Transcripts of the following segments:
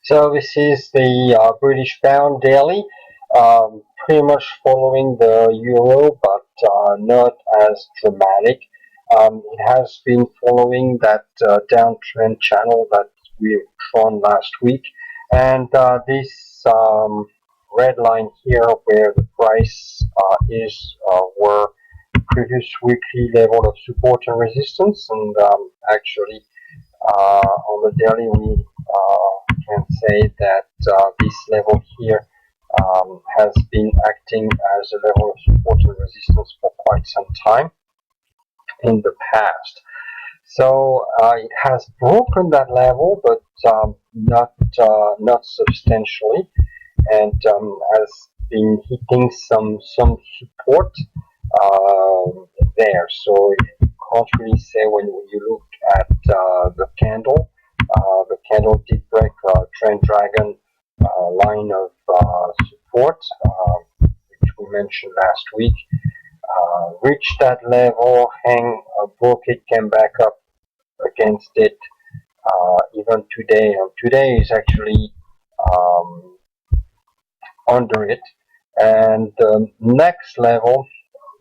So this is the British pound daily, pretty much following the euro, but not as dramatic. It has been following that downtrend channel that we shown last week, and this red line here, where the price is, were previous weekly level of support and resistance, and actually on the daily we can say that this level here has been acting as a level of support and resistance for quite some time in the past. So it has broken that level, but not substantially, and has been hitting some support there. So you can't really say when you look at the candle. The candle did break trend dragon line of support, which we mentioned last week. Reached that level, broke it, came back up against it even today. And today is actually um, under it. And the next level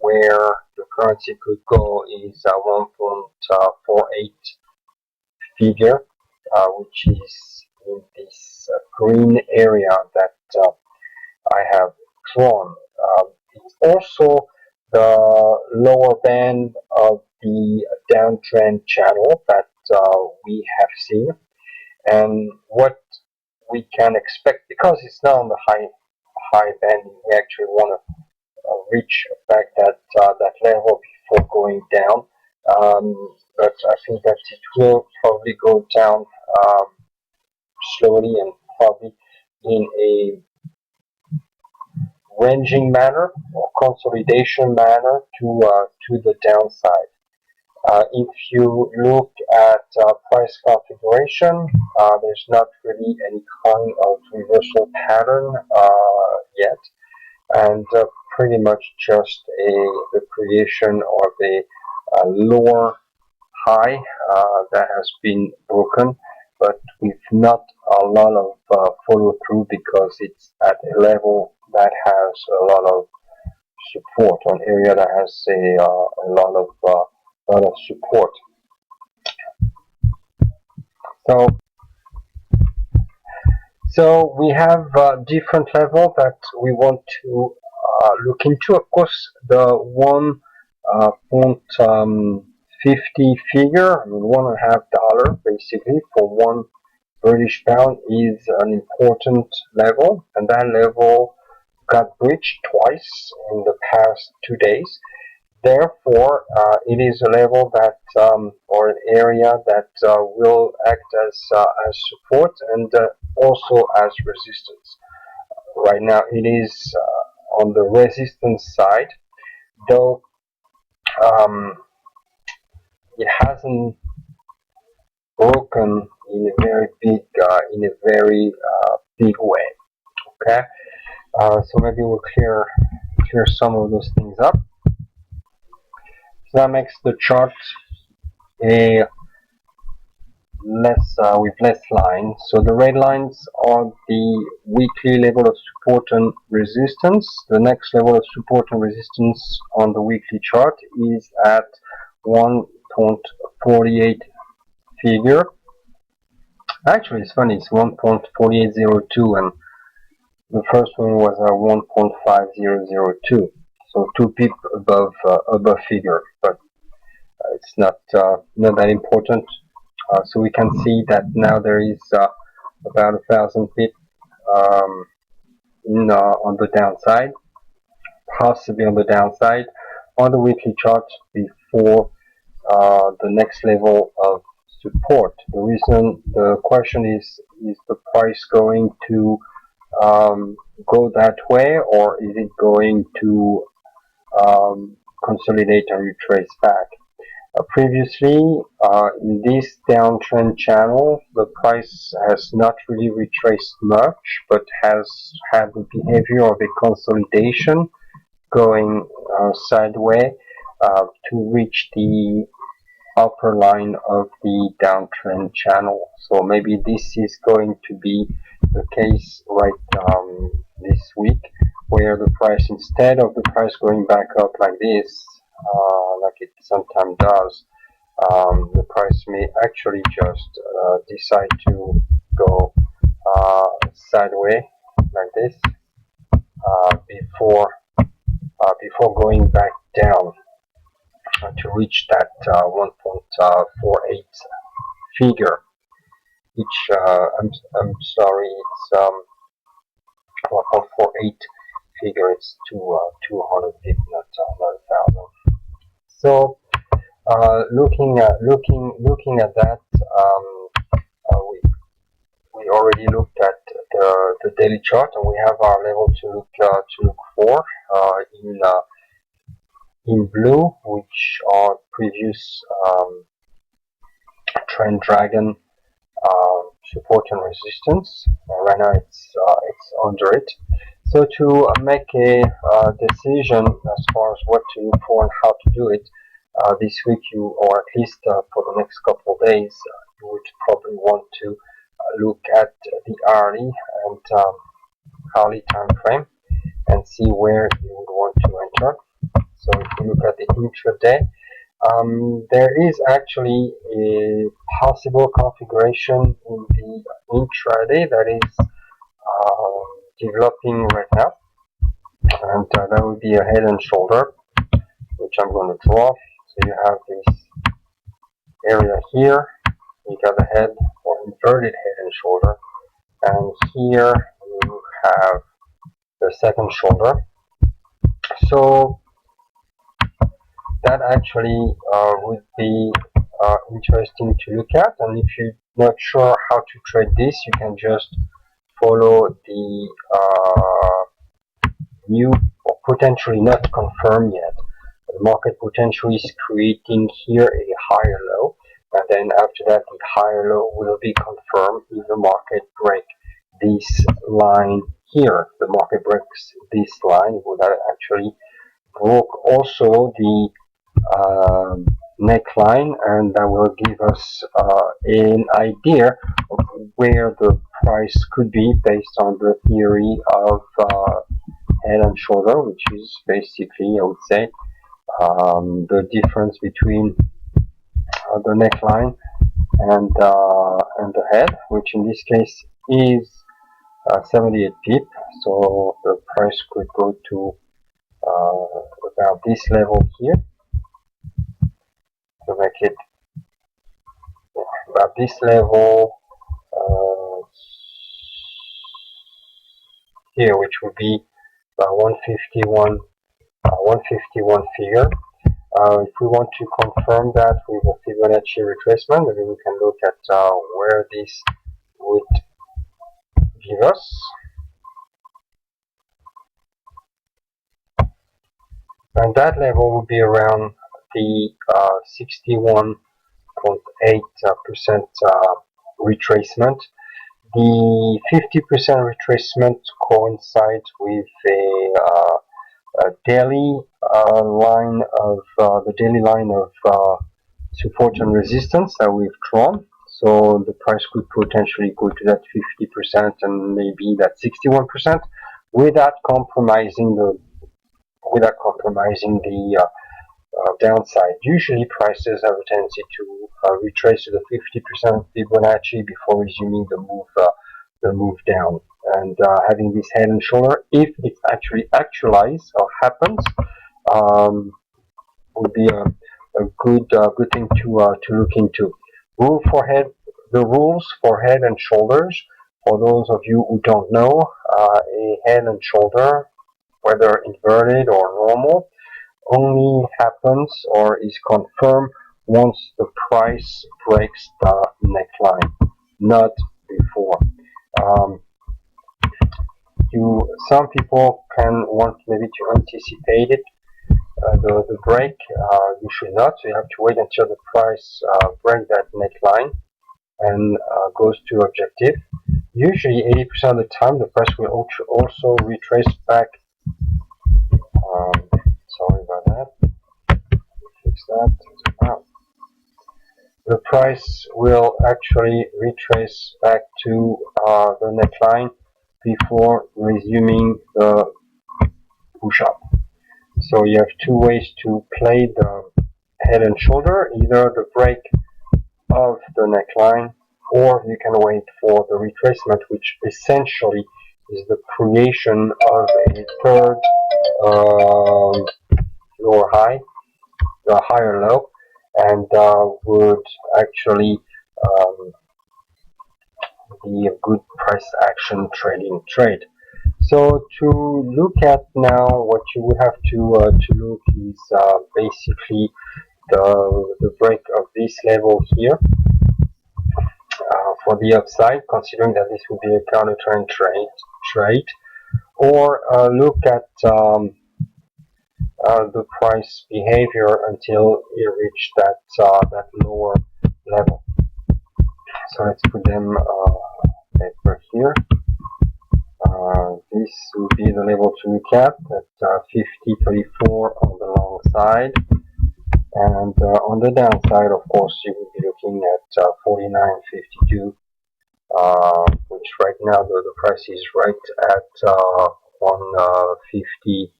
where the currency could go is 1.48 figure, which is in this green area that I have drawn. It's also the lower band of the downtrend channel that we have seen, and what we can expect, because it's not on the high band, we actually want to reach back that level before going down. But I think that it will probably go down slowly and probably in a ranging manner or consolidation manner to the downside. If you look at price configuration, there's not really any kind of reversal pattern yet, and pretty much just the creation of a lower high that has been broken, but with not a lot of follow through, because it's at a level that has a lot of support, an area that has a lot of support. So so we have different level that we want to look into. Of course, the 1.50 figure, I mean $1.50 basically for one British pound, is an important level, and that level got breached twice in the past 2 days. Therefore, it is a level that, or an area that will act as support and also as resistance. Right now, it is on the resistance side, though it hasn't broken in a very big way. Okay, so maybe we'll clear some of those things up. So that makes the chart a with less lines. So the red lines are the weekly level of support and resistance. The next level of support and resistance on the weekly chart is at 1.48 figure. Actually, it's funny, it's 1.4802, and the first one was 1.5002. So 2 pip above figure, but it's not that important. So we can see that now there is about 1,000 pip on the downside, possibly on the downside on the weekly chart before the next level of support. The question is the price going to go that way, or is it going to consolidate and retrace back? Previously, in this downtrend channel, the price has not really retraced much, but has had the behavior of a consolidation, going sideways to reach the upper line of the downtrend channel. So maybe this is going to be the case right this week, where the price, instead of the price going back up like this, like it sometimes does, the price may actually just decide to go sideways like this before going back down to reach that 1.48 figure, which I'm sorry, it's 1.48 figure. It's 200 pip, not 1,000. So looking at that, we already looked at the daily chart, and we have our level to look for in blue, which are previous trend dragon support and resistance. Right now it's under it. So to make a decision as far as what to look for and how to do it this week, or at least for the next couple of days, you would probably want to look at the hourly and hourly time frame and see where you would want to enter. So if you look at the intraday, there is actually a possible configuration in the intraday that is developing right now, and that would be a head and shoulder, which I'm going to draw. So you have this area here, you got the head or inverted head and shoulder, and here you have the second shoulder. So that actually would be interesting to look at, and if you're not sure how to trade this, you can just follow the new, or potentially not confirmed yet. The market potentially is creating here a higher low, and then after that the higher low will be confirmed if the market breaks this line here. The market breaks this line, it would actually broke also the neckline, and that will give us an idea of where the price could be based on the theory of head and shoulder, which is basically, I would say, the difference between the neckline and the head, which in this case is 78 pip. So the price could go to about this level here, to make it about this level here, which would be 151 figure. If we want to confirm that with a Fibonacci retracement, then we can look at where this would give us. And that level would be around the 61.8% retracement. The 50% retracement coincides with a daily line of the daily line of support and resistance that we've drawn. So the price could potentially go to that 50% and maybe that 61% without compromising the downside. Usually prices have a tendency to retrace to the 50% Fibonacci before resuming the move down. And having this head and shoulder, if it actually actualizes or happens, would be a good thing to look into. The rules for head and shoulders, for those of you who don't know, a head and shoulder, whether inverted or normal, only happens or is confirmed once the price breaks the neckline, not before. Some people can want maybe to anticipate it, the break. You should not. So you have to wait until the price breaks that neckline and goes to objective. Usually 80% of the time the price will also retrace back. Sorry about that. Fix that. the price will actually retrace back to the neckline before resuming the push up. So you have two ways to play the head and shoulder, either the break of the neckline, or you can wait for the retracement, which essentially is the creation of a third lower high, the higher low, and would actually be a good price action trading trade. So to look at now, what you would have to look is basically the break of this level here for the upside, considering that this would be a counter trend trade, or look at the price behavior until you reach that lower level. So let's put them paper here. This would be the level to look at 50.34 on the long side, and on the downside, of course, you would be looking at 49.52, which right now the price is right at 150,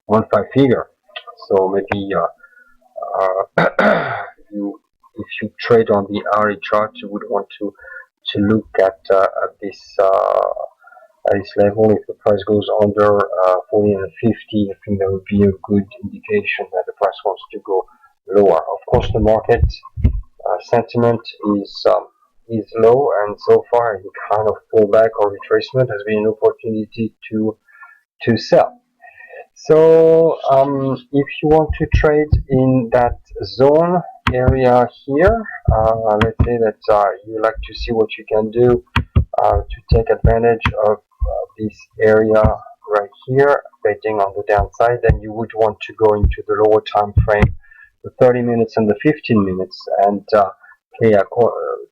1.5 figure. So maybe if you trade on the RE chart, you would want to look at this level. If the price goes under 49.50, I think that would be a good indication that the price wants to go lower. Of course, the market sentiment is low, and so far any kind of pullback or retracement has been an opportunity to sell. So if you want to trade in that zone area here, let's say that you like to see what you can do to take advantage of this area right here, betting on the downside, then you would want to go into the lower time frame, the 30 minutes and the 15 minutes, and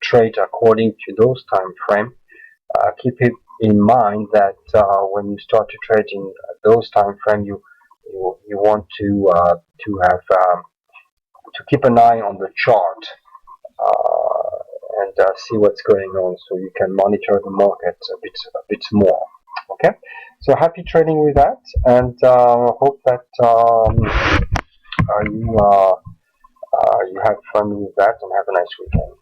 trade according to those time frame. Keep it in mind that when you start to trade in those time frame, you want to have to keep an eye on the chart and see what's going on, so you can monitor the market a bit more. Okay, so happy trading with that, and hope that you have fun with that, and have a nice weekend.